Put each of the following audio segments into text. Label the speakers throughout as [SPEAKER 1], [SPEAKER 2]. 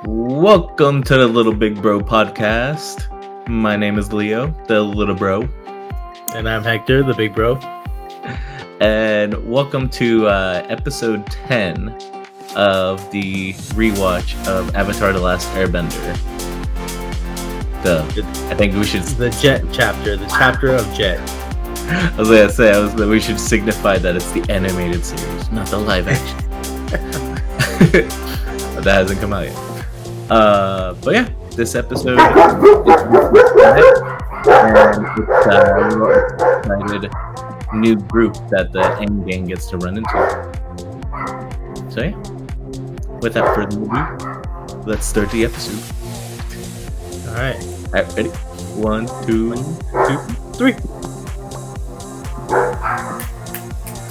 [SPEAKER 1] Welcome to the Lil Big Bro Podcast. My name is Leo, the little bro.
[SPEAKER 2] And I'm Hector, the big bro.
[SPEAKER 1] And welcome to episode 10 of the rewatch of Avatar The Last Airbender. I think we should...
[SPEAKER 2] The chapter of Jet.
[SPEAKER 1] I was going to say, we should signify that it's the animated series, not the live action. That hasn't come out yet. But yeah, this episode and it's a excited new group that the Aang gang gets to run into. So yeah, without further ado, let's start the episode.
[SPEAKER 2] All right,
[SPEAKER 1] ready? 1, 2, 3.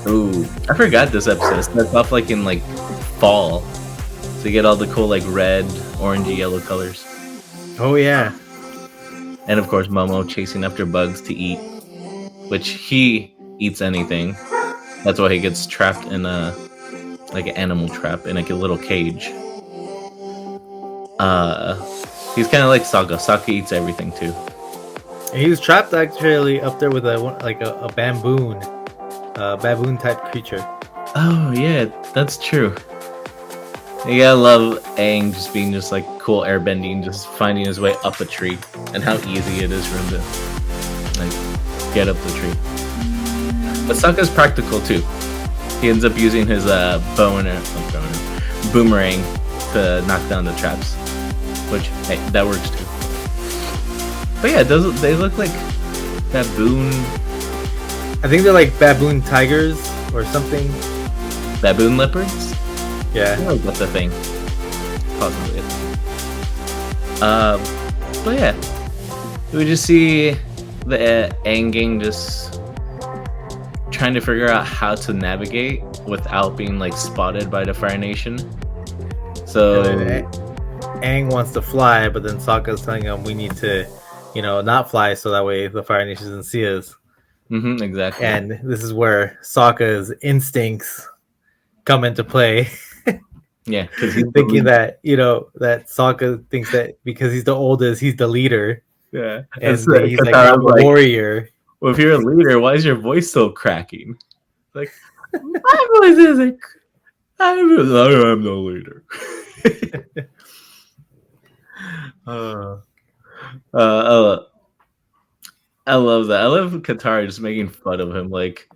[SPEAKER 1] Ooh, I forgot this episode starts off like in fall. So you get all the cool red, orangey, yellow colors.
[SPEAKER 2] Oh yeah.
[SPEAKER 1] And of course Momo chasing after bugs to eat, which he eats anything. That's why he gets trapped in an animal trap in a little cage. He's kind of like Sokka. Sokka eats everything too.
[SPEAKER 2] And he was trapped actually up there with a baboon type creature.
[SPEAKER 1] Oh yeah, that's true. You gotta love Aang just being cool airbending, just finding his way up a tree, and how easy it is for him to get up the tree. But Sokka's practical too. He ends up using his boomerang to knock down the traps, which hey, that works too. But yeah, they look like baboon.
[SPEAKER 2] I think they're like baboon tigers or something.
[SPEAKER 1] Baboon leopards.
[SPEAKER 2] Yeah,
[SPEAKER 1] that's a thing. Possibly. But yeah, we just see the Aang gang just trying to figure out how to navigate without being spotted by the Fire Nation. So
[SPEAKER 2] Aang wants to fly, but then Sokka's telling him we need to, not fly so that way the Fire Nation doesn't see us.
[SPEAKER 1] Mm-hmm, exactly.
[SPEAKER 2] And this is where Sokka's instincts come into play.
[SPEAKER 1] Yeah, because
[SPEAKER 2] he's thinking that that Sokka thinks that because he's the oldest, he's the leader.
[SPEAKER 1] Yeah,
[SPEAKER 2] and he's I'm a warrior.
[SPEAKER 1] Well, if you're a leader, why is your voice still cracking? My voice isn't. I'm no leader. I love that. I love Katara just making fun of him. If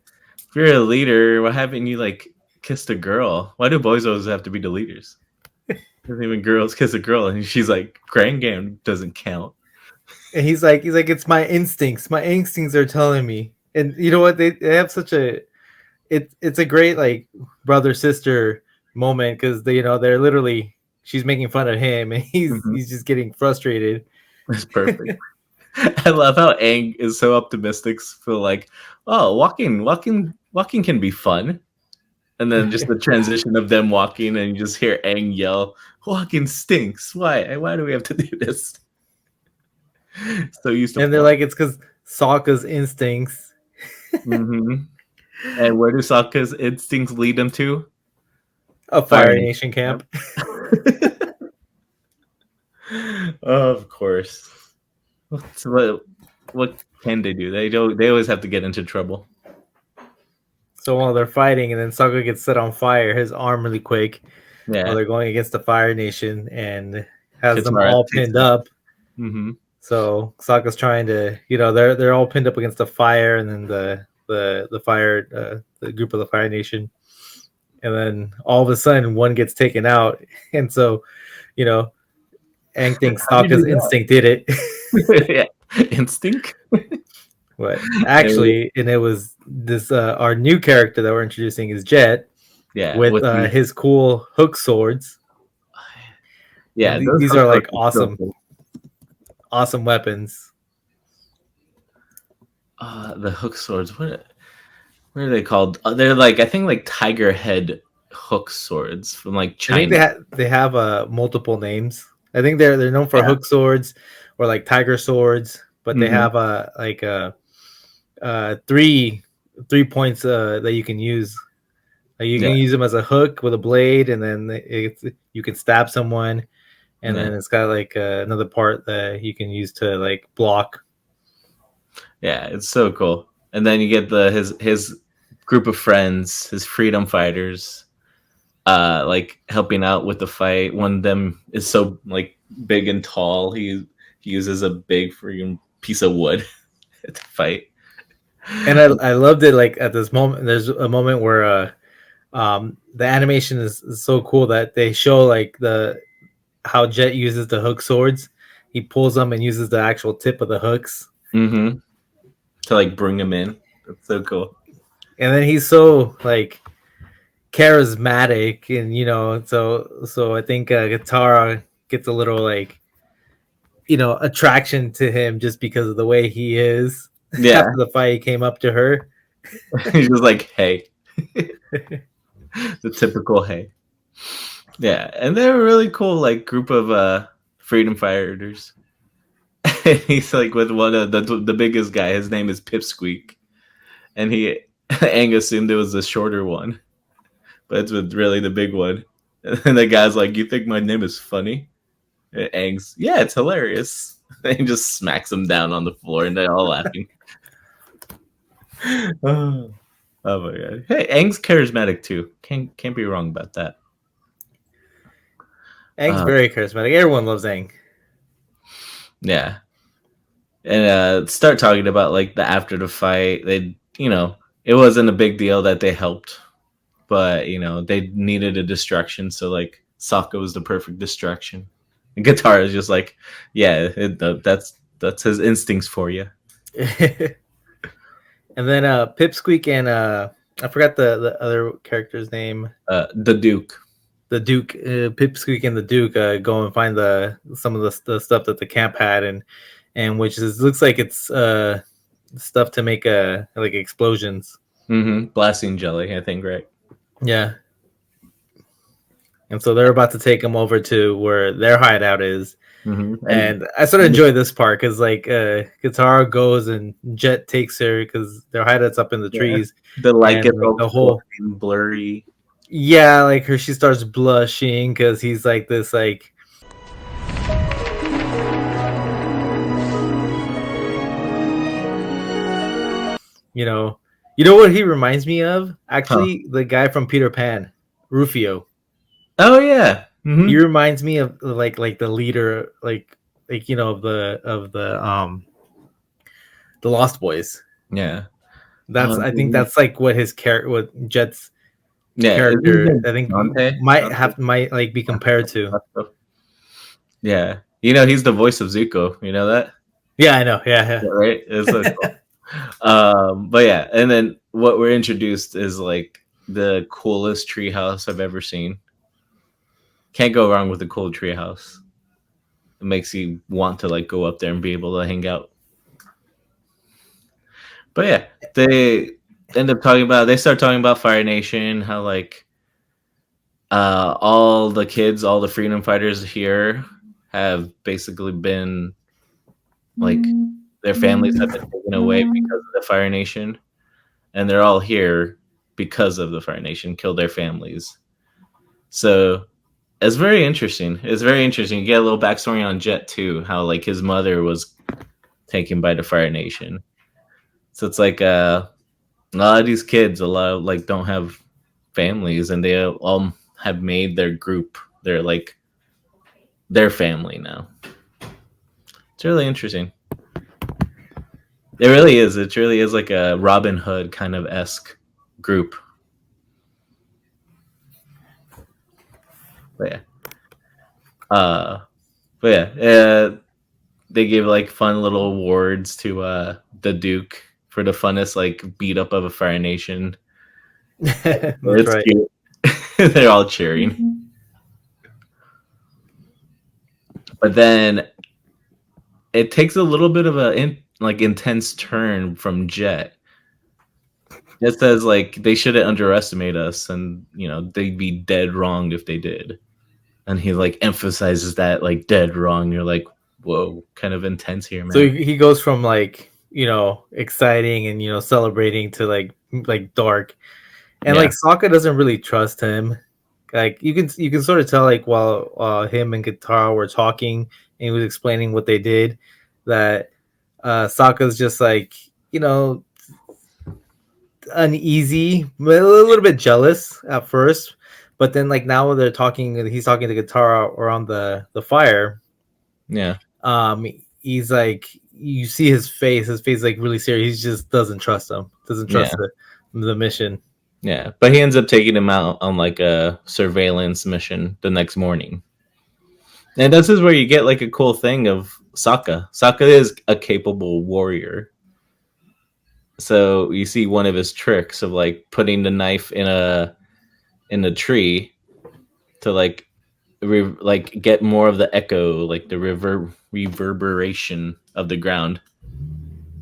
[SPEAKER 1] you're a leader, why haven't you kissed a girl? Why do boys always have to be the leaders? Doesn't even girls kiss a girl? And she's like, Grand Game doesn't count.
[SPEAKER 2] And he's like, it's my instincts. My instincts are telling me. And you know what? They have such a, it's a great brother sister moment because they're literally, she's making fun of him and he's just getting frustrated.
[SPEAKER 1] That's perfect. I love how Aang is so optimistic for walking can be fun. And then just the transition of them walking, and you just hear Aang yell, "Walking stinks! Why do we have to do this?" So used to.
[SPEAKER 2] And they're like, "It's because Sokka's instincts."
[SPEAKER 1] Mm-hmm. And where do Sokka's instincts lead him to?
[SPEAKER 2] A Fire Nation camp.
[SPEAKER 1] Of course. What can they do? They always have to get into trouble.
[SPEAKER 2] So while they're fighting, and then Sokka gets set on fire, his arm really quick. Yeah. While they're going against the Fire Nation and has them all pinned up.
[SPEAKER 1] Mm-hmm.
[SPEAKER 2] So Sokka's trying to, they're all pinned up against the fire, and then the fire, the group of the Fire Nation, and then all of a sudden one gets taken out, and so, Aang thinks Sokka's instinct did it.
[SPEAKER 1] Yeah, instinct.
[SPEAKER 2] But actually, and it was this our new character that we're introducing is Jet.
[SPEAKER 1] Yeah,
[SPEAKER 2] with his cool hook swords.
[SPEAKER 1] Yeah,
[SPEAKER 2] these are awesome weapons.
[SPEAKER 1] The hook swords. What are they called? They're I think tiger head hook swords from China.
[SPEAKER 2] I think they have multiple names. I think they're known for hook swords or tiger swords, but they have three points that you can use. You can use them as a hook with a blade, and then you can stab someone. and then it's got like another part that you can use to like block.
[SPEAKER 1] Yeah, it's so cool. And then you get his group of friends, his freedom fighters, like helping out with the fight. One of them is so like big and tall. He uses a big freaking piece of wood to fight.
[SPEAKER 2] And I loved it. Like at this moment, there's a moment where the animation is so cool that they show like how Jet uses the hook swords. He pulls them and uses the actual tip of the hooks
[SPEAKER 1] to like bring him in. That's so cool.
[SPEAKER 2] And then he's so like charismatic, and you know, so I think Katara gets a little like, you know, attraction to him just because of the way he is.
[SPEAKER 1] Yeah.
[SPEAKER 2] After the fight, he came up to her.
[SPEAKER 1] He's just like, hey. The typical hey. Yeah, and they're a really cool like group of freedom fighters. He's like with one of the biggest guy. His name is Pipsqueak, and Aang assumed it was the shorter one, but it's with really the big one. And the guy's like, "You think my name is funny?" And Aang's, "Yeah, it's hilarious." And he just smacks him down on the floor, and they're all laughing. Oh my god! Hey, Aang's charismatic too. Can't be wrong about that.
[SPEAKER 2] Aang's very charismatic. Everyone loves Aang.
[SPEAKER 1] Yeah. And start talking about like the after the fight. They, you know, it wasn't a big deal that they helped, but you know, they needed a distraction. So like Sokka was the perfect distraction. And Katara is just like, yeah, that's his instincts for you.
[SPEAKER 2] And then Pipsqueak and I forgot the other character's name.
[SPEAKER 1] The Duke.
[SPEAKER 2] The Duke, Pipsqueak and the Duke go and find some of the stuff that the camp had, and which looks like it's stuff to make like explosions.
[SPEAKER 1] Blasting jelly, I think, right?
[SPEAKER 2] Yeah. And so they're about to take them over to where their hideout is. And I sort of enjoy this part because like Katara goes and Jet takes her because their hideout's up in the trees.
[SPEAKER 1] The light gets all
[SPEAKER 2] the whole
[SPEAKER 1] blurry.
[SPEAKER 2] Yeah, like she starts blushing because he's like this like you know what he reminds me of? Actually, the guy from Peter Pan, Rufio.
[SPEAKER 1] Oh yeah.
[SPEAKER 2] He reminds me of like the leader, like you know, of the Lost Boys.
[SPEAKER 1] Yeah.
[SPEAKER 2] That's I think that's like what his character, what Jet's character, I think might like be compared to.
[SPEAKER 1] Yeah, you know, he's the voice of Zuko. You know that?
[SPEAKER 2] Yeah, I know. Yeah.
[SPEAKER 1] Right. It's so cool. But yeah, and then what we're introduced is like the coolest treehouse I've ever seen. Can't go wrong with a cool treehouse. It makes you want to like go up there and be able to hang out. But yeah, they start talking about Fire Nation, how like all the kids, all the freedom fighters here have basically been like their families have been taken away because of the Fire Nation, and they're all here because of the Fire Nation killed their families. So it's very interesting. You get a little backstory on Jet too, how like his mother was taken by the Fire Nation. So it's like a lot of these kids, like don't have families, and they all have made their group. They're like their family now. It's really interesting. It really is. It really is like a Robin Hood kind of esque group. But yeah. They gave like fun little awards to the Duke for the funnest like beat up of a Fire Nation. It's right. Cute. They're all cheering. But then it takes a little bit of a intense turn from Jet. It says like they shouldn't underestimate us, and you know they'd be dead wrong if they did. And he like emphasizes that like dead wrong. You're like, whoa, kind of intense here, man.
[SPEAKER 2] So he goes from like, you know, exciting and, you know, celebrating to like dark. And like Sokka doesn't really trust him. like you can sort of tell like while him and Katara were talking and he was explaining what they did, that Sokka's just like, you know, uneasy, a little bit jealous at first, but then like now they're talking, he's talking to Katara around the fire.
[SPEAKER 1] Yeah.
[SPEAKER 2] He's like, you see his face like really serious. He just doesn't trust him, doesn't trust the mission.
[SPEAKER 1] Yeah, but he ends up taking him out on like a surveillance mission the next morning. And this is where you get like a cool thing of Sokka. Sokka is a capable warrior. So you see one of his tricks of like putting the knife in a tree to like like get more of the echo, like the reverberation of the ground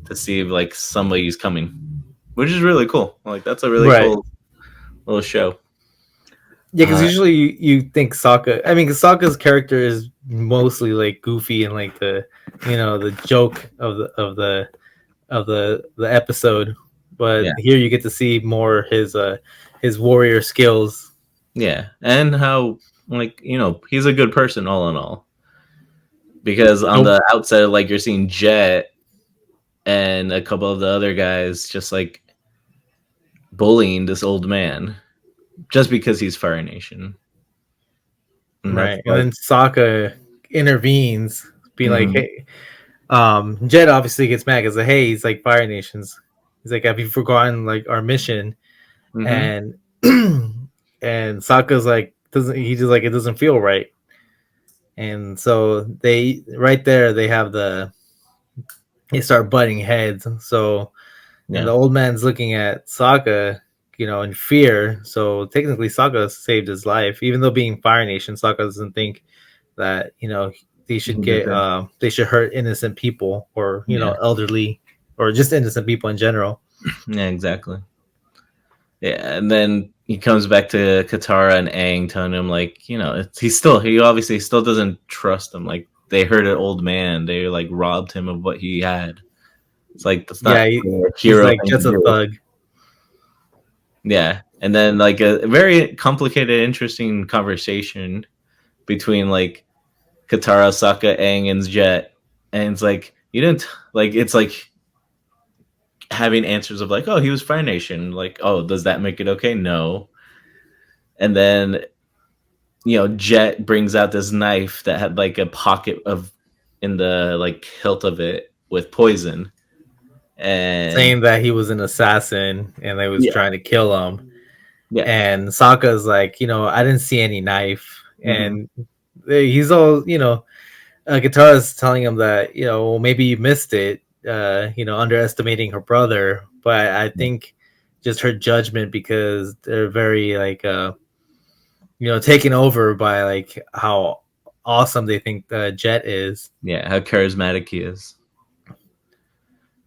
[SPEAKER 1] to see if like somebody's coming, which is really cool. Like that's a really cool little show.
[SPEAKER 2] Yeah, because usually you think Sokka. I mean, Sokka's character is mostly like goofy and like the, you know, the joke of the episode, but here you get to see more his warrior skills.
[SPEAKER 1] Yeah, and how, like, you know, he's a good person all in all. Because on the outside, like, you're seeing Jet and a couple of the other guys just like bullying this old man just because he's Fire Nation.
[SPEAKER 2] And right. And then Sokka intervenes, being like, hey, Jet obviously gets mad because, hey, he's like, Fire Nations. He's like, have you forgotten like our mission? And and Sokka's like, he's just like, it doesn't feel right. And so they start butting heads. So and the old man's looking at Sokka, you know, in fear. So technically Sokka saved his life, even though being Fire Nation, Sokka doesn't think that, you know, they should they should hurt innocent people or, you know, elderly or just innocent people in general.
[SPEAKER 1] Yeah, exactly. Yeah, and then he comes back to Katara and Aang, telling him like, you know, he obviously still doesn't trust them. Like they hurt an old man, they like robbed him of what he had. It's like that's not
[SPEAKER 2] he's like just a thug.
[SPEAKER 1] Yeah, and then like a very complicated, interesting conversation between like Katara, Sokka, Aang, and Jet, and it's like you didn't like. It's like having answers of like, oh, he was Fire Nation. Like, oh, does that make it okay? No. And then, you know, Jet brings out this knife that had like a pocket of in the like hilt of it with poison, and
[SPEAKER 2] saying that he was an assassin and they was trying to kill him. Yeah. And Sokka's like, you know, I didn't see any knife. And he's all, you know, Katara's telling him that, you know, well, maybe you missed it, you know, underestimating her brother. But I think just her judgment, because they're very like, you know, taken over by like how awesome they think Jet is.
[SPEAKER 1] Yeah, how charismatic he is.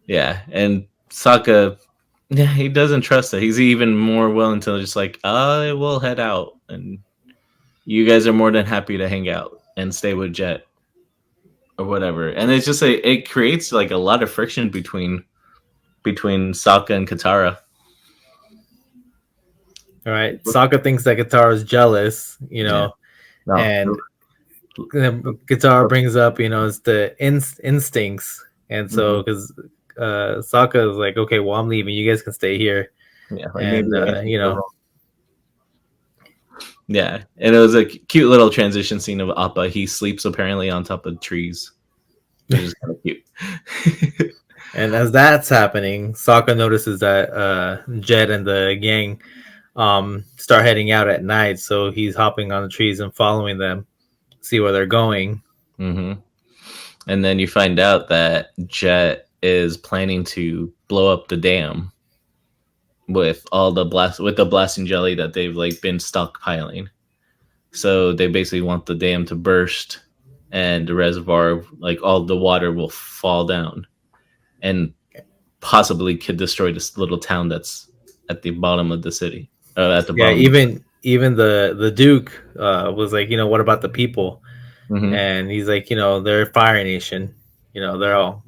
[SPEAKER 1] Yeah, and Sokka, yeah, he doesn't trust it. He's even more willing to just like, I will head out, and you guys are more than happy to hang out and stay with Jet or whatever. And it's just it creates like a lot of friction between Sokka and Katara.
[SPEAKER 2] All right, Sokka thinks that Katara is jealous, you know, and Katara brings up, you know, it's the instincts, and so because Sokka is like, okay, well, I'm leaving. You guys can stay here.
[SPEAKER 1] Yeah, like and you know. Yeah, and it was a cute little transition scene of Appa. He sleeps apparently on top of trees, which is kind of cute.
[SPEAKER 2] And as that's happening, Sokka notices that Jet and the gang start heading out at night. So he's hopping on the trees and following them, see where they're going.
[SPEAKER 1] And then you find out that Jet is planning to blow up the dam with all the blasting jelly that they've like been stockpiling. So they basically want the dam to burst and the reservoir, like all the water will fall down and possibly could destroy this little town that's at the bottom of the city. At the bottom.
[SPEAKER 2] Even the Duke was like, you know, what about the people? And he's like, you know, they're Fire Nation. You know, they're all.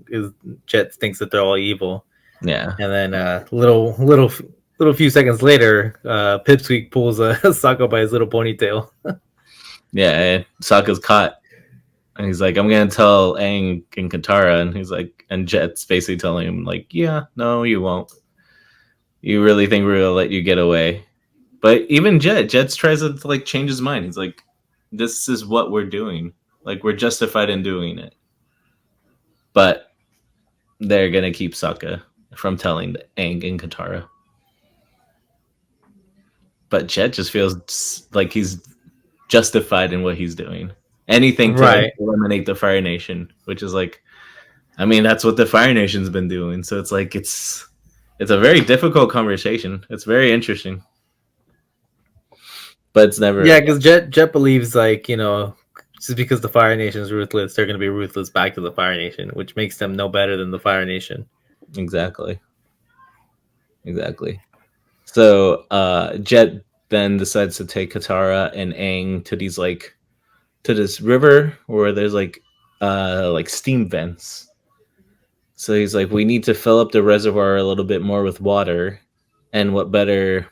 [SPEAKER 2] Jet thinks that they're all evil.
[SPEAKER 1] Yeah.
[SPEAKER 2] And then little little few seconds later, Pipsqueak pulls Sokka by his little ponytail.
[SPEAKER 1] Yeah, and Sokka's caught. And he's like, I'm gonna tell Aang and Katara, and he's like, and Jet's basically telling him, like, yeah, no, you won't. You really think we're gonna let you get away? But even Jets tries to like change his mind. He's like, this is what we're doing. Like, we're justified in doing it. But they're gonna keep Sokka from telling Aang and Katara. But Jet just feels like he's justified in what he's doing. Anything to
[SPEAKER 2] Right.
[SPEAKER 1] eliminate the Fire Nation, which is like, I mean, that's what the Fire Nation's been doing. So it's like it's a very difficult conversation. It's very interesting, but it's never.
[SPEAKER 2] Yeah, because Jet believes like just because the Fire Nation is ruthless, they're going to be ruthless back to the Fire Nation, which makes them no better than the Fire Nation.
[SPEAKER 1] Exactly. So Jet then decides to take Katara and Aang to these like to this river where there's like steam vents. So he's like, we need to fill up the reservoir a little bit more with water, and what better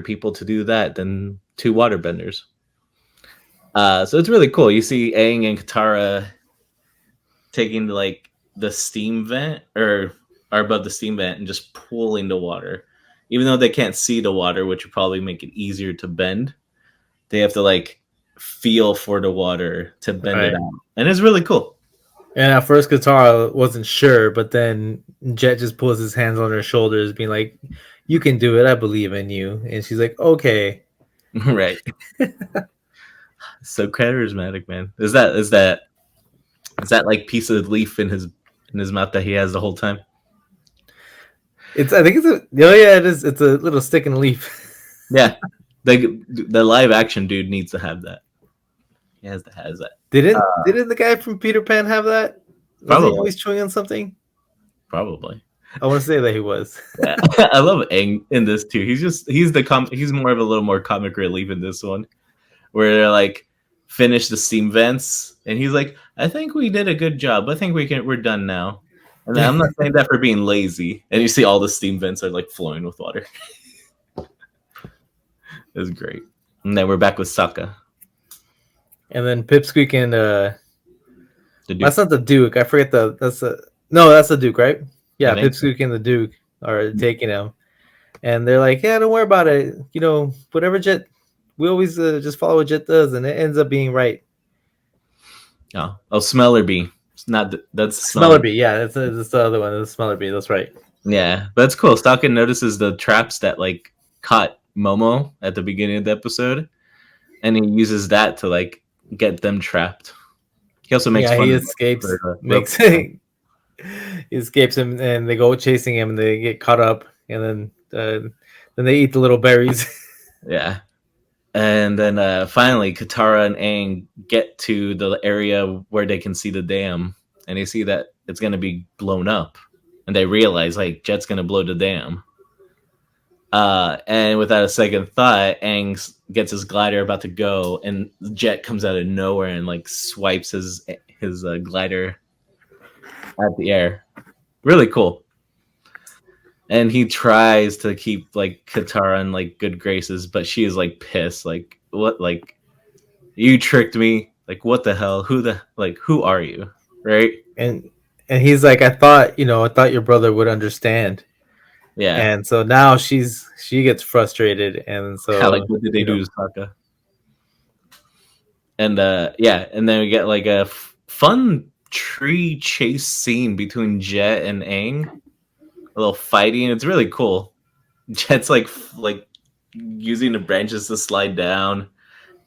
[SPEAKER 1] people to do that than two waterbenders? So it's really cool. You see Aang and Katara taking like the steam vent or are above the steam vent and just pulling the water. Even though they can't see the water, which would probably make it easier to bend, they have to like feel for the water to bend it out. And it's really cool.
[SPEAKER 2] And at first Katara wasn't sure, but then Jet just pulls his hands on her shoulders, being like, you can do it, I believe in you. And she's like, okay.
[SPEAKER 1] Right. So charismatic, man. Is that like piece of leaf in his mouth that he has the whole time?
[SPEAKER 2] It is. It's a little stick and leaf.
[SPEAKER 1] Yeah. The live action dude needs to have that. He has that.
[SPEAKER 2] Didn't the guy from Peter Pan have that?
[SPEAKER 1] Probably.
[SPEAKER 2] Was he always chewing on something?
[SPEAKER 1] Probably.
[SPEAKER 2] I want to say that he was.
[SPEAKER 1] Yeah. I love Aang in this too. He's more of a little more comic relief in this one, where they're like finish the steam vents, and he's like, I think we did a good job. I think we're done now. And I'm not saying that for being lazy. And you see all the steam vents are like flowing with water. It was great. And then we're back with Sokka.
[SPEAKER 2] And then Pipsqueak and
[SPEAKER 1] the Duke.
[SPEAKER 2] That's not the Duke. I forget that's the Duke, right? Yeah, Pipsqueak and the Duke are taking him. And they're like, yeah, don't worry about it. Whatever Jet, we always just follow what Jet does, and it ends up being right.
[SPEAKER 1] Oh, Smellerbee. It's not that's
[SPEAKER 2] Smellerbee. Yeah, that's the other one. That's Smellerbee. That's right.
[SPEAKER 1] Yeah, that's cool. Sokka notices the traps that like caught Momo at the beginning of the episode, and he uses that to like get them trapped. He also makes fun.
[SPEAKER 2] He escapes. He escapes him, and they go chasing him, and they get caught up, and then they eat the little berries.
[SPEAKER 1] Yeah. And then finally, Katara and Aang get to the area where they can see the dam, and they see that it's going to be blown up. And they realize, like, Jet's going to blow the dam. And without a second thought, Aang gets his glider about to go, and Jet comes out of nowhere and, like, swipes his glider at the air. Really cool. And he tries to keep like Katara in like good graces, but she is like pissed. Like, what? Like, you tricked me. Like, what the hell? Who are you? Right?
[SPEAKER 2] And he's like, I thought your brother would understand.
[SPEAKER 1] Yeah.
[SPEAKER 2] And so now she gets frustrated, and so
[SPEAKER 1] like, what did they do to Sokka? And and then we get like a fun tree chase scene between Jet and Aang. A little fighting. It's really cool. Jet's like using the branches to slide down.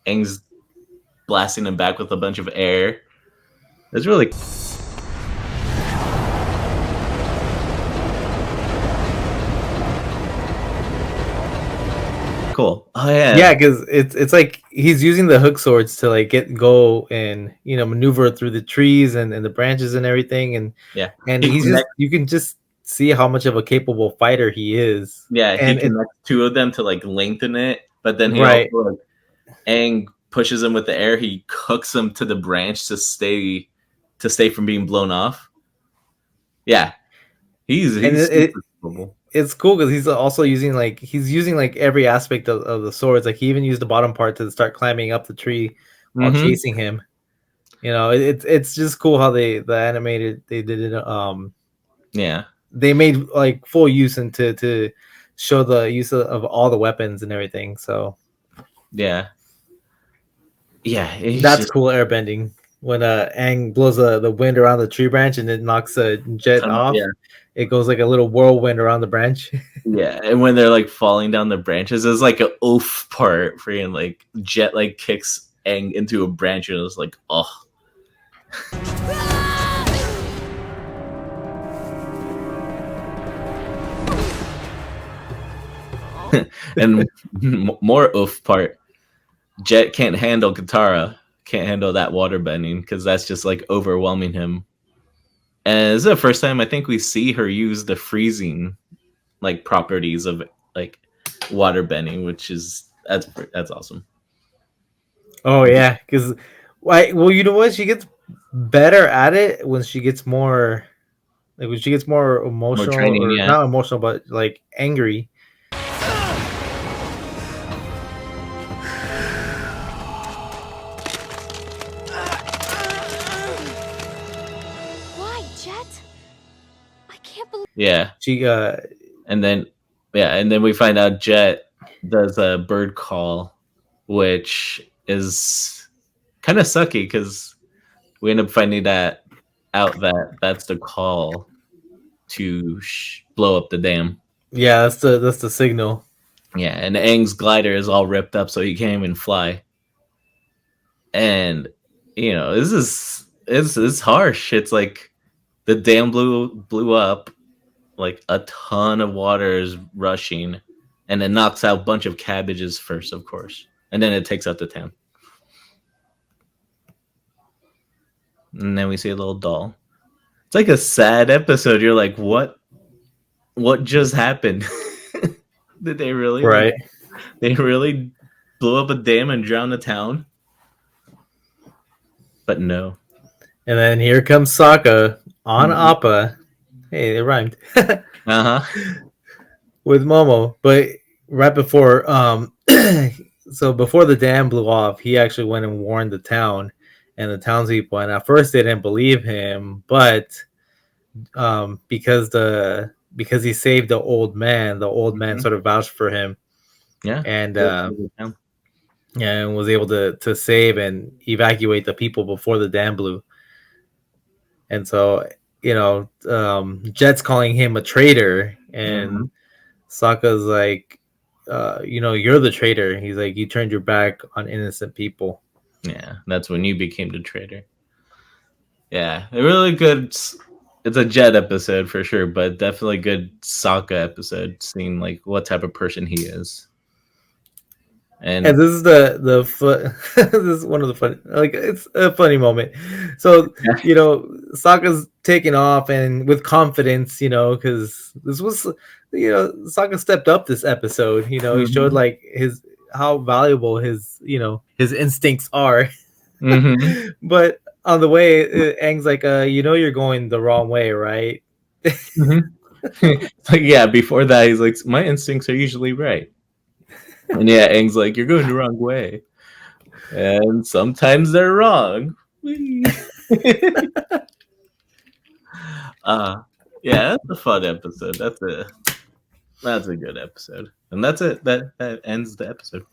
[SPEAKER 1] Aang's blasting him back with a bunch of air. It's really cool. Oh yeah.
[SPEAKER 2] Yeah, because it's like he's using the hook swords to like go and maneuver through the trees and the branches and everything, and you can just see how much of a capable fighter he is.
[SPEAKER 1] Yeah, and he connects two of them to like lengthen it, but then he also like, Aang pushes him with the air. He hooks him to the branch to stay from being blown off. Yeah, he's capable.
[SPEAKER 2] it's cool because he's also using every aspect of the swords. Like he even used the bottom part to start climbing up the tree while
[SPEAKER 1] Mm-hmm.
[SPEAKER 2] chasing him. You know, it's just cool how they did it.
[SPEAKER 1] Yeah.
[SPEAKER 2] They made like full use into to show the use of all the weapons and everything. So
[SPEAKER 1] Yeah. Yeah.
[SPEAKER 2] that's cool airbending. When Aang blows the wind around the tree branch and it knocks a jet off,
[SPEAKER 1] Yeah.
[SPEAKER 2] it goes like a little whirlwind around the branch.
[SPEAKER 1] Yeah. And when they're like falling down the branches, there's like an oof part for him, like Jet like kicks Aang into a branch and it was like, oh. And more oof part. Jet can't handle Katara, can't handle that water bending because that's just like overwhelming him. And this is the first time I think we see her use the freezing like properties of like water bending, which is that's awesome.
[SPEAKER 2] Oh yeah, because well, you know what? She gets better at it when she gets more emotional,
[SPEAKER 1] More training,
[SPEAKER 2] or
[SPEAKER 1] yeah.
[SPEAKER 2] not emotional, but like angry.
[SPEAKER 3] Why, Jet? I can't believe.
[SPEAKER 1] Yeah.
[SPEAKER 2] She
[SPEAKER 1] And then we find out Jet does a bird call, which is kind of sucky because we end up finding out that that's the call to blow up the dam.
[SPEAKER 2] yeah, that's the signal.
[SPEAKER 1] Yeah, and Aang's glider is all ripped up, so he can't even fly. And you know, it's harsh. It's like the dam blew up, like a ton of water is rushing, and it knocks out a bunch of cabbages first, of course, and then it takes out the town. And then we see a little doll. It's like a sad episode. You're like, what just happened? Did they really
[SPEAKER 2] Right.
[SPEAKER 1] they really blew up a dam and drown the town? But no.
[SPEAKER 2] And then here comes Sokka on Appa. Hey, it rhymed.
[SPEAKER 1] Uh-huh.
[SPEAKER 2] With Momo. But right before so before the dam blew off, he actually went and warned the town and the townspeople. And at first they didn't believe him, but because he saved the old man sort of vouched for him.
[SPEAKER 1] Yeah.
[SPEAKER 2] And and was able to save and evacuate the people before the dam blew. And so, you know, Jet's calling him a traitor, and Sokka's like, you know, you're the traitor. He's like, you turned your back on innocent people.
[SPEAKER 1] Yeah, that's when you became the traitor. Yeah, a really good. It's a Jet episode for sure, but definitely good Sokka episode, seeing like what type of person he is. And
[SPEAKER 2] this is this is one of the funny, like, it's a funny moment. So you know, Sokka's taking off and with confidence, you know, because this was, you know, Sokka stepped up this episode. You know, he showed like how valuable his, you know, his instincts are. But on the way, Aang's like, you know, you're going the wrong way, right?
[SPEAKER 1] Like, yeah, before that, he's like, my instincts are usually right. And yeah, Aang's like, you're going the wrong way. And sometimes they're wrong. Yeah, that's a fun episode. That's a good episode. And that's it. That ends the episode.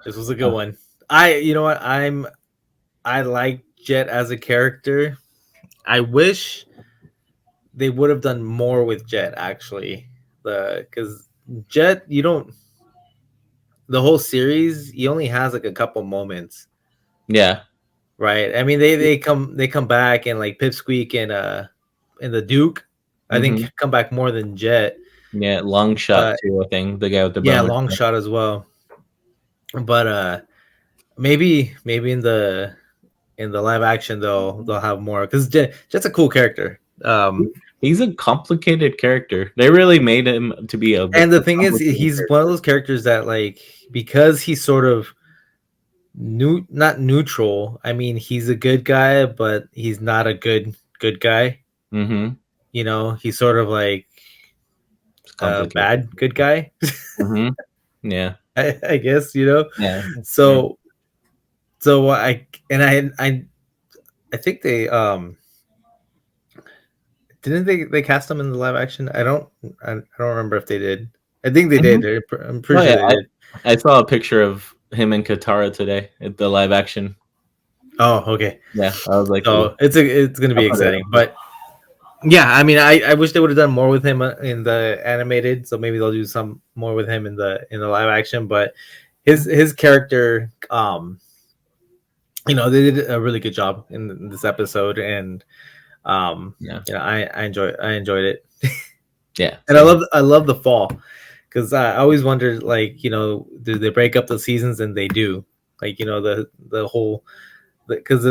[SPEAKER 2] This was a good one. You know what? I like Jet as a character. I wish they would have done more with Jet, actually. Because Jet, the whole series, he only has like a couple moments.
[SPEAKER 1] Yeah.
[SPEAKER 2] Right. I mean, they come back, and like Pipsqueak and the Duke, I think, come back more than Jet.
[SPEAKER 1] Yeah, Long Shot too, I think. The guy with the
[SPEAKER 2] Long Shot as well. But maybe in the live action they'll have more, because Jet's a cool character.
[SPEAKER 1] He's a complicated character. They really made him to be
[SPEAKER 2] and the thing is, he's one of those characters that, like, because he's sort of not neutral. I mean, he's a good guy, but he's not a good guy. You he's sort of like
[SPEAKER 1] It's
[SPEAKER 2] a
[SPEAKER 1] complicated.
[SPEAKER 2] bad good guy.
[SPEAKER 1] Hmm. Yeah.
[SPEAKER 2] I guess
[SPEAKER 1] Yeah.
[SPEAKER 2] So I think they didn't they cast him in the live action. I don't remember if they did. I think they did. I'm pretty
[SPEAKER 1] Oh,
[SPEAKER 2] sure
[SPEAKER 1] yeah.
[SPEAKER 2] they did.
[SPEAKER 1] I saw a picture of him and Katara today at the live action.
[SPEAKER 2] Oh, okay.
[SPEAKER 1] Yeah, I was like,
[SPEAKER 2] So
[SPEAKER 1] ooh.
[SPEAKER 2] it's gonna be
[SPEAKER 1] I'll put it
[SPEAKER 2] exciting,
[SPEAKER 1] up.
[SPEAKER 2] but yeah, I mean, I wish they would have done more with him in the animated. So maybe they'll do some more with him in the live action. But his character, they did a really good job in this episode, and
[SPEAKER 1] Yeah.
[SPEAKER 2] I enjoyed it.
[SPEAKER 1] Yeah.
[SPEAKER 2] And I love the fall, because I always wondered, like, do they break up the seasons? And they do, like, the whole, because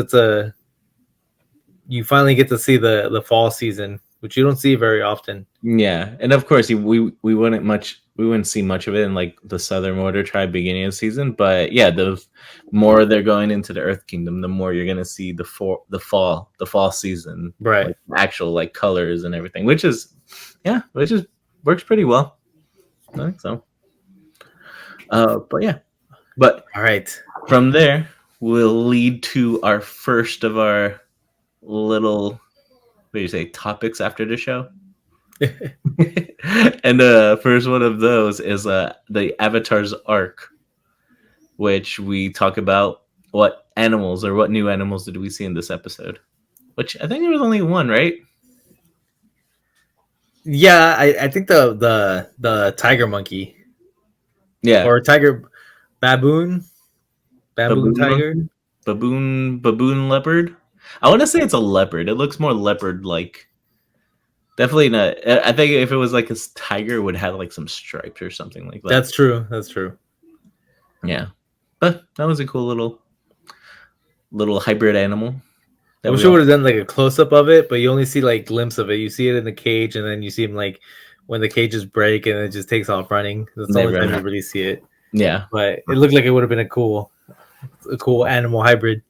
[SPEAKER 2] you finally get to see the fall season, which you don't see very often.
[SPEAKER 1] Yeah, and of course we wouldn't see much of it in like the Southern Mortar Tribe beginning of the season, but yeah, the more they're going into the Earth Kingdom, the more you're gonna see the fall season,
[SPEAKER 2] Right.
[SPEAKER 1] like, actual like colors and everything, which works pretty well. I think so. But yeah, but
[SPEAKER 2] All right.
[SPEAKER 1] from there we'll lead to our first of our little, what do you say, topics after the show. And the first one of those is the Avatar's arc, which we talk about what new animals did we see in this episode, which I think there was only one, right?
[SPEAKER 2] Yeah, I think the tiger monkey,
[SPEAKER 1] Yeah,
[SPEAKER 2] or tiger baboon tiger.
[SPEAKER 1] monkey? Baboon leopard. I want to say it's a leopard. It looks more leopard like. Definitely not. I think if it was like a tiger, it would have like some stripes or something like that.
[SPEAKER 2] That's true.
[SPEAKER 1] Yeah, but that was a cool little hybrid animal.
[SPEAKER 2] I wish I would have done like a close up of it, but you only see like glimpse of it. You see it in the cage, and then you see him like when the cages break, and it just takes off running. That's the only time you really see it.
[SPEAKER 1] Yeah,
[SPEAKER 2] but it looked like it would have been a cool animal hybrid.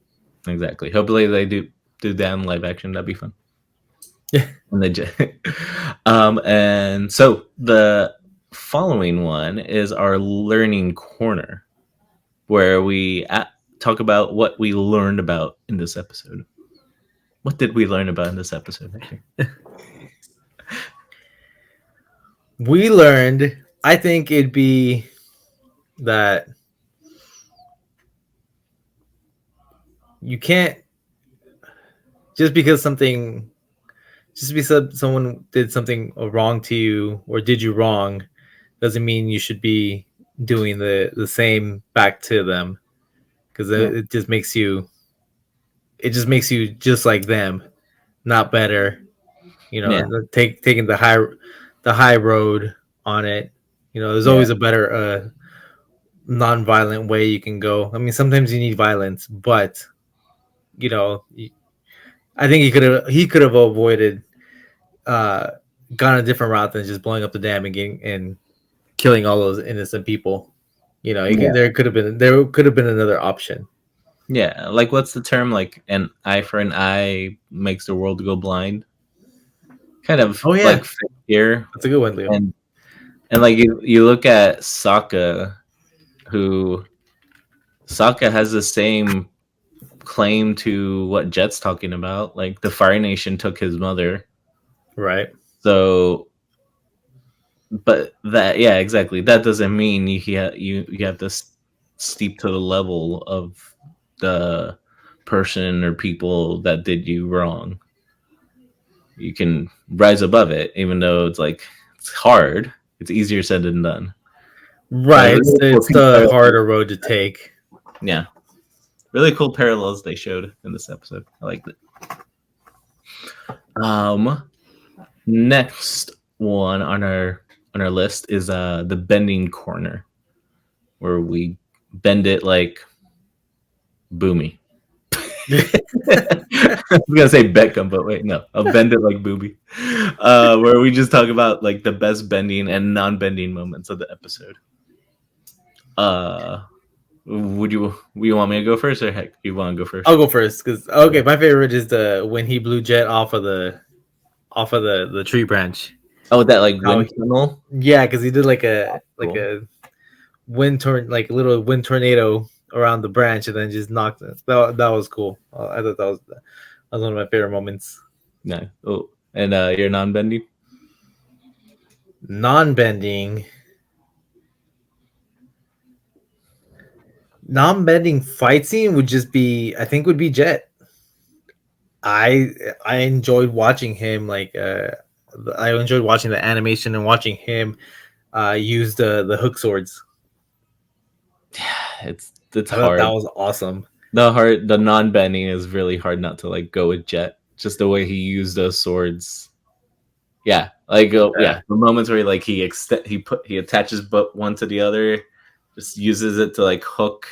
[SPEAKER 1] Exactly. Hopefully they do that in live action. That'd be fun.
[SPEAKER 2] Yeah.
[SPEAKER 1] And so the following one is our learning corner, where we talk about what we learned about in this episode. What did we learn about in this episode?
[SPEAKER 2] We learned, I think it'd be that you can't, just because someone did something wrong to you or did you wrong, doesn't mean you should be doing the same back to them, because it just makes you just like them, not better. Taking the high road on it. There's always a better non-violent way you can go. I mean, sometimes you need violence, but I think he could have avoided gone a different route than just blowing up the dam and killing all those innocent people. There could have been another option.
[SPEAKER 1] Yeah, like what's the term? Like an eye for an eye makes the world go blind. Kind of.
[SPEAKER 2] Oh yeah,
[SPEAKER 1] like here.
[SPEAKER 2] That's a good one, Leo.
[SPEAKER 1] And like you look at Sokka, who Sokka has the same claim to what Jet's talking about. Like the Fire Nation took his mother,
[SPEAKER 2] right?
[SPEAKER 1] So, but that, yeah, exactly. That doesn't mean you have to steep to the level of the person or people that did you wrong. You can rise above it, even though it's hard. It's easier said than done.
[SPEAKER 2] Right. It's the harder road to take.
[SPEAKER 1] Yeah. Really cool parallels they showed in this episode. I liked it. Next one on our list is the bending corner, where we bend it like Bumi. I was gonna say Beckham, but wait, no. I'll bend it like Booby. Where we just talk about like the best bending and non-bending moments of the episode. Would you want me to go first, or heck, you want to go first?
[SPEAKER 2] I'll go first, because my favorite is when he blew Jet off of the off of the tree branch.
[SPEAKER 1] Oh, that like
[SPEAKER 2] How
[SPEAKER 1] wind tunnel.
[SPEAKER 2] Yeah, because he did like a
[SPEAKER 1] Cool.
[SPEAKER 2] like a little wind tornado around the branch, and then just knocked it. That was cool. I thought that was one of my favorite moments.
[SPEAKER 1] No. Oh, and you're non-bending.
[SPEAKER 2] Non-bending fight scene would just be, I think, would be Jet. I enjoyed watching him I enjoyed watching the animation and watching him use the hook swords.
[SPEAKER 1] It's
[SPEAKER 2] I thought
[SPEAKER 1] hard.
[SPEAKER 2] that was awesome.
[SPEAKER 1] The non-bending is really hard not to like go with Jet. Just the way he used those swords. Yeah, like the moments where he attaches one to the other, just uses it to like hook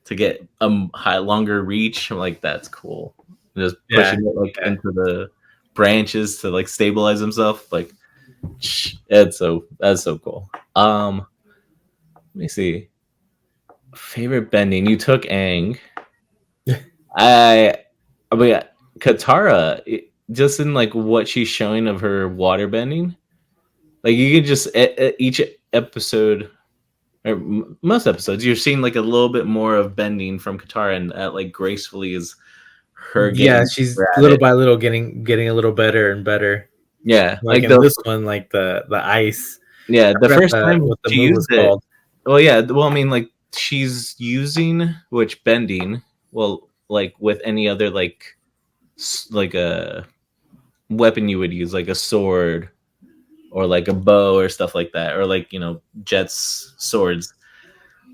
[SPEAKER 1] to get longer reach. I'm like, that's cool. Just pushing it into the branches to like stabilize himself. Like, that's so cool. Let me see. Favorite bending. You took Aang. Katara, just in like what she's showing of her water bending, like you can just each episode or most episodes, you're seeing like a little bit more of bending from Katara, and that like gracefully is her.
[SPEAKER 2] She's little by little getting a little better and better.
[SPEAKER 1] Yeah,
[SPEAKER 2] like in this one, like the ice.
[SPEAKER 1] Yeah, the first time
[SPEAKER 2] what the
[SPEAKER 1] she
[SPEAKER 2] move
[SPEAKER 1] used
[SPEAKER 2] was
[SPEAKER 1] it.
[SPEAKER 2] called.
[SPEAKER 1] Well, yeah. Well, I mean, like she's using bending. Well, like with any other like a weapon you would use, like a sword or like a bow or stuff like that, or like Jet's swords,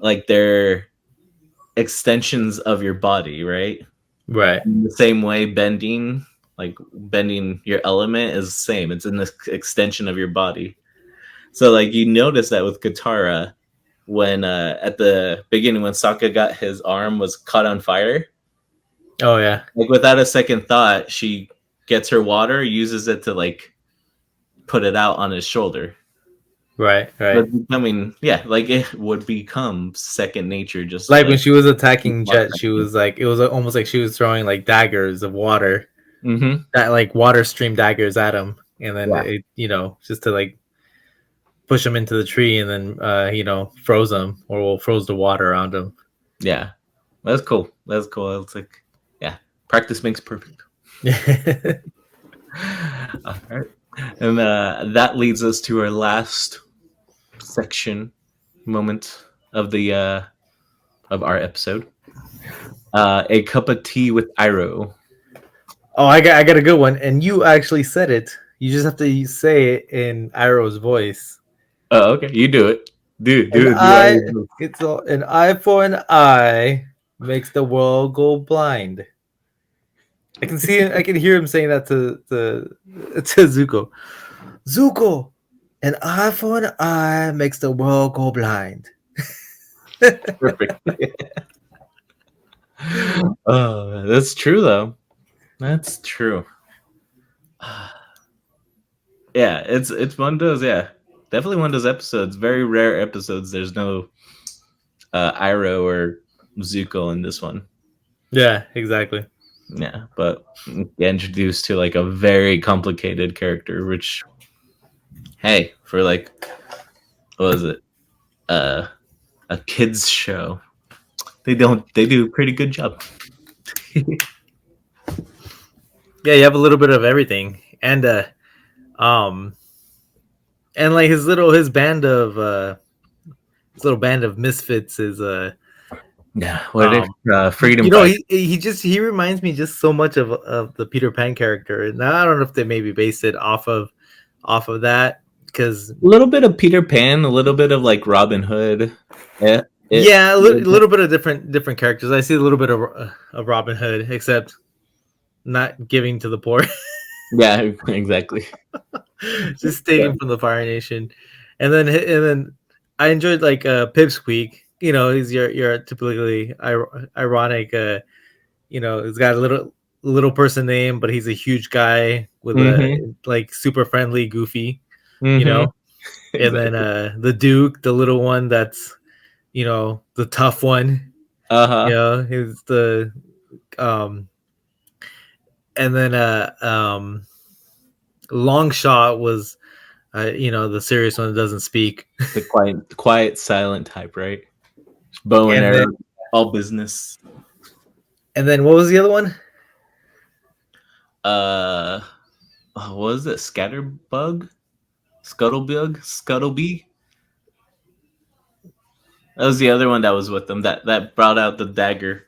[SPEAKER 1] like they're extensions of your body, right? In the same way, bending your element is the same. It's in the extension of your body. So like you notice that with Katara, when at the beginning when Sokka got his arm was caught on fire.
[SPEAKER 2] Oh yeah.
[SPEAKER 1] Like without a second thought, she gets her water, uses it to like put it out on his shoulder.
[SPEAKER 2] Right.
[SPEAKER 1] But becoming, like it would become second nature. Just
[SPEAKER 2] like when she was attacking Jet, she was like, it was almost like she was throwing like daggers of water, that like water stream daggers at him, and then it, just to like push him into the tree, and then froze him or froze the water around him.
[SPEAKER 1] Yeah, that's cool. That's cool. It's like, practice makes perfect. All right. And that leads us to our last section moment of the of our episode. A cup of tea with Iroh.
[SPEAKER 2] Oh, I got a good one, and you actually said it. You just have to say it in Iroh's voice.
[SPEAKER 1] Oh, okay. You do it. Dude.
[SPEAKER 2] It's an eye for an eye makes the world go blind. I can hear him saying that to Zuko. Zuko, an eye for an eye makes the world go blind.
[SPEAKER 1] Perfect. Oh, that's true though. That's true. Yeah, it's one of those. Yeah, definitely one of those episodes. Very rare episodes. There's no Iroh or Zuko in this one.
[SPEAKER 2] Yeah, exactly.
[SPEAKER 1] Yeah, but introduced to like a very complicated character, which, hey, for like, what was it? A kids show. They do a pretty good job.
[SPEAKER 2] Yeah, you have a little bit of everything, and like his band of misfits is
[SPEAKER 1] freedom.
[SPEAKER 2] He reminds me just so much of the Peter Pan character. Now I don't know if they maybe based it off of that, because
[SPEAKER 1] a little bit of Peter Pan, a little bit of like Robin Hood.
[SPEAKER 2] A little bit of different characters. I see a little bit of Robin Hood, except not giving to the poor.
[SPEAKER 1] Yeah, exactly.
[SPEAKER 2] Just taking from the Fire Nation, and then I enjoyed like Pipsqueak. He's your typically ironic. He's got a little person name, but he's a huge guy with a like super friendly, goofy. Exactly. And then the Duke, the little one that's the tough one. He's the and then Long Shot was, the serious one that doesn't speak.
[SPEAKER 1] The quiet, silent type, right? Bow and
[SPEAKER 2] And
[SPEAKER 1] arrow,
[SPEAKER 2] then-
[SPEAKER 1] all business.
[SPEAKER 2] And then what was the other one?
[SPEAKER 1] What was it? Scatterbug? Scuttlebee? That was the other one that was with them. That brought out the dagger.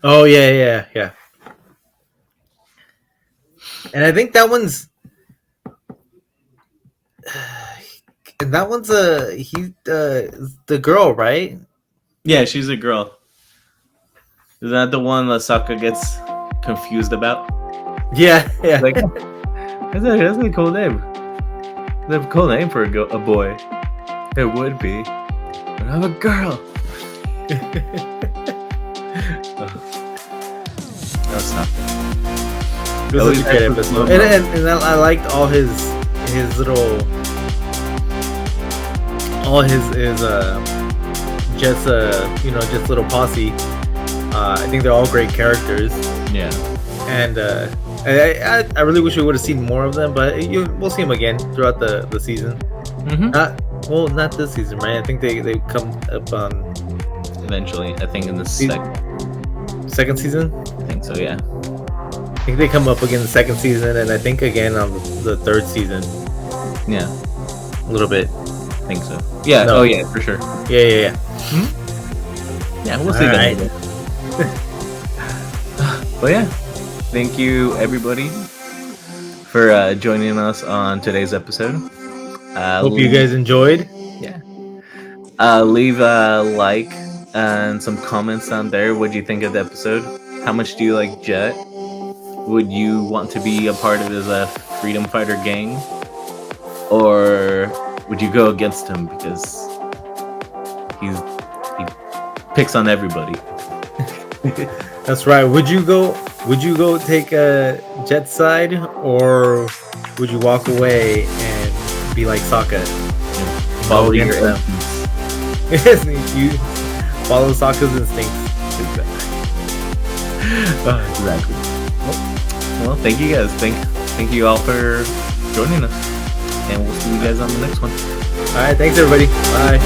[SPEAKER 2] Oh yeah. And I think that one's the girl, right?
[SPEAKER 1] Yeah, she's a girl. Is that the one that Sokka gets confused about?
[SPEAKER 2] Yeah.
[SPEAKER 1] Like, that's a cool name. That's a cool name for a boy. It would be. But I'm a girl. That's not.
[SPEAKER 2] This was a great episode. And I liked all his little Jet's just little posse. I think they're all great characters.
[SPEAKER 1] Yeah.
[SPEAKER 2] And I really wish we would have seen more of them, but we'll see them again throughout the season.
[SPEAKER 1] Mm-hmm.
[SPEAKER 2] Not this season, right? I think they come up on
[SPEAKER 1] Eventually, I think in the
[SPEAKER 2] second season.
[SPEAKER 1] I think so. Yeah.
[SPEAKER 2] I think they come up again the second season, and I think again on the third season.
[SPEAKER 1] Yeah.
[SPEAKER 2] A little bit.
[SPEAKER 1] I think so. Yeah.
[SPEAKER 2] No.
[SPEAKER 1] Oh yeah, for sure.
[SPEAKER 2] Yeah.
[SPEAKER 1] Yeah, we'll see
[SPEAKER 2] Alright.
[SPEAKER 1] that. But yeah, thank you everybody for joining us on today's episode.
[SPEAKER 2] Hope you guys enjoyed.
[SPEAKER 1] Yeah. Leave a like and some comments down there. What do you think of the episode? How much do you like Jet? Would you want to be a part of his freedom fighter gang? Or would you go against him because he picks on everybody?
[SPEAKER 2] That's right. Would you go take Jet's side, or would you walk away and be like Sokka?
[SPEAKER 1] Follow your
[SPEAKER 2] against them.
[SPEAKER 1] instincts.
[SPEAKER 2] You follow Sokka's instincts.
[SPEAKER 1] Exactly. Well, thank you guys. Thank you all for joining us, and we'll see you guys on the next one.
[SPEAKER 2] All right, thanks everybody. Bye.